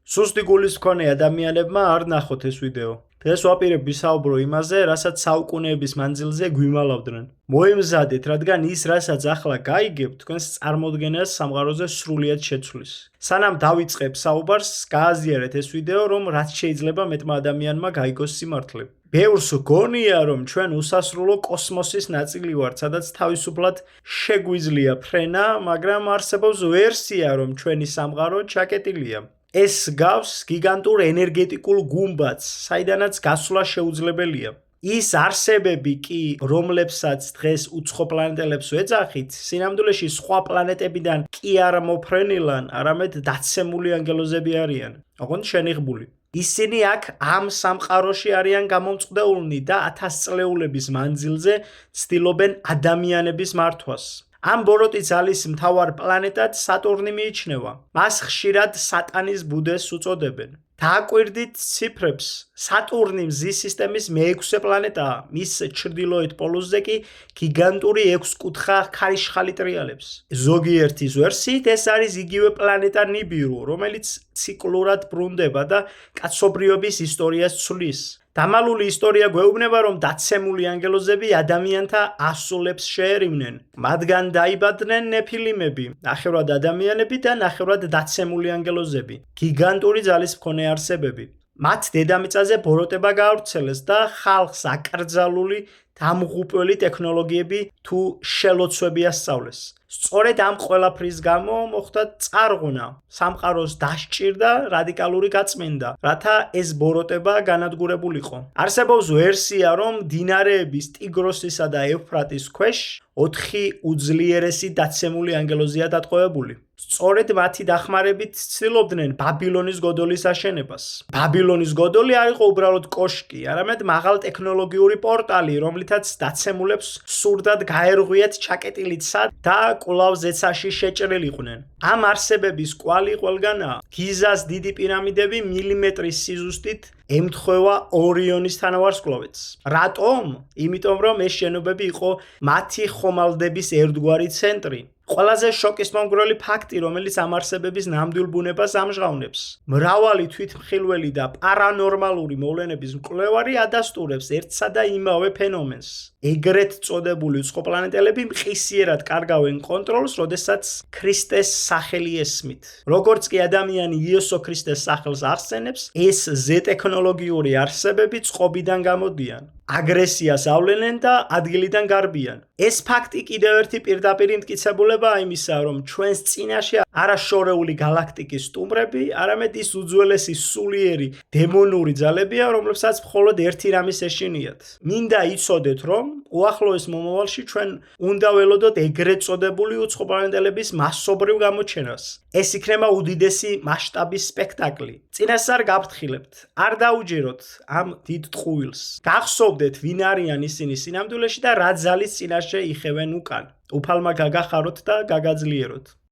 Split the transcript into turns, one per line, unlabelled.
სუსტი გულის მქონე ადამიანებმა არ ნახოთ ეს ვიდეო. დღეს ვაპირებ ვისაუბრო იმაზე, რასაც საუკუნეების მანძილზე გვიმალავდნენ. მოიმზადეთ, რადგან ის, რასაც ახლა გაიგებთ, თქვენს წარმოდგენას სამყაროზე სრულიად შეცვლის. სანამ დავიწყებ საუბარს, გააზიარეთ ეს ვიდეო, რომ რაც შეიძლება მეტმა ადამიანმა გაიგოს სიმართლე. ბევრს გონია, რომ ჩვენ უსასრულო კოსმოსის ნაწილი ვართ, სადაც თავისუფლად შეგვიძლია ფრენა, მაგრამ არსებობს ვერსია, რომ ჩვენი სამყარო ჩაკეტილია. ეს გავს გიგანტურ ენერგეტიკულ გუმბათს, საიდანაც გასვლა შეუძლებელია. ის არსებები კი, რომლებსაც დღეს უცხო პლანეტელებს ვეძახით, სინამდვილეში სხვა პლანეტებიდან კი არ მოფრენილან, არამედ დაცემული ანგელოზები არიან, ოღონდ შენიღბული. ისინი აქ ამ სამყაროში არიან გამომწყდეულნი და ათასწლეულების მანძილზე ცდილობენ ადამიანების მართვას. ამ ბოროტი ძალის მთავარ პლანეტად სატურნი მიიჩნევა. მას ხშირად სატანის ბუდეს უწოდებენ. დააკვირდით ციფრებს. სატურნი მზის სისტემის მეექვსე პლანეტაა. მის ჩრდილოეთ პოლუსზე კი გიგანტური 6-კუთხა ქარიშხალი ტრიალებს. ზოგიერთის ვერსიით ეს არის იგივე პლანეტა ნიბიუ, რომელიც ციკლურად ბრუნდება და კაცობრიობის ისტორიას ცვლის. დამალული ისტორია გვეუბნება, რომ დაცემული ანგელოზები ადამიანთა ასულებს შეერივნენ. მათგან დაიბადნენ ნეფილიმები, ნახევრად ადამიანები და ნახევრად დაცემული ანგელოზები, გიგანტური ძალის მქონე არსებები. მათ დედამიწაზე ბოროტება გაავრცელეს და ხალხს აკრძალული დამღუპველი ტექნოლოგიები თუ შელოცვები ასწავლეს. სწორედ ამ ყველაფრის გამო მოხდა წარღვნა, სამყაროს დასჭირდა რადიკალური გაწმენდა, რათა ეს ბოროტება განადგურებულიყო. არსებობს ვერსია, რომ მდინარეების ტიგროსისა და ევფრატის ქვეშ 4 უძლიერესი დაცემული ანგელოზია დატყვევებული. სწორედ მათი დახმარებით ცდილობდნენ ბაბილონის გოდოლის აშენებას. ბაბილონის გოდოლი არ იყო უბრალოდ კოშკი, არამედ მაღალტექნოლოგიური პორტალი, რომლითაც დაცემულებს სურდად გაერღვიათ ჩაკეტილი ცა და კვლავ ზეცაში შეჭრილიყვნენ. ამ არსებების კვალი ყველგანაა. გიზას დიდი პირამიდები მილიმეტრის სიზუსტით ემთხვევა ორიონის თანავარსკვლავედს. რატომ? იმიტომ რომ ეს შენობები იყო მათი ხომალდების ერთგვარი ცენტრი. ყველაზე შოკის მომგვრელი ფაქტი, რომელიც ამ არსებების ნამდვილ ბუნებას ამჟღავნებს. მრავალი თვითმხილველი და პარანორმალური მოვლენების მკვლევარი ადასტურებს ერთსა და იმავე ფენომენს. ეგრეთ წოდებული უცხო პლანეტელები მყისიერად კარგავენ კონტროლს, როდესაც ქრისტეს სახელი ესმით. როგორც კი ადამიანი იესო ქრისტეს სახელს ახსენებს, ეს ზეტექნოლოგიური არსებები წყობიდან გამოდიან. აგრესიას ავლენენ და ადგილიდან გარბიან. ეს ფაქტი კიდევ ერთი პირდაპირ მტკიცებულებაა იმისა, რომ ჩვენს წინაშე არაშორეული გალაქტიკის სტუმრები, არამედ ის უძველესი სულიერი დემონური ძალებია, რომლებსაც მხოლოდ ერთი რამის ეშინიათ. მინდა იცოდეთ, რომ უახლოეს მომავალში ჩვენ უნდა ველოდოთ ეგრეთ წოდებული უცხო პლანეტელების მასობრივ გამოჩენას. ეს იქნება უდიდესი მასშტაბის სპექტაკლი. წინასწარ გავფრთხილებთ, არ დაუჯეროთ ამ დიდ ტყუილს. გახსოვდეთ, ვინ არიან ისინი სინამდვილეში და რა ძალის წინაშე იხევენ უკან. უფალმა გაგახაროთ და გაგაძლიეროთ.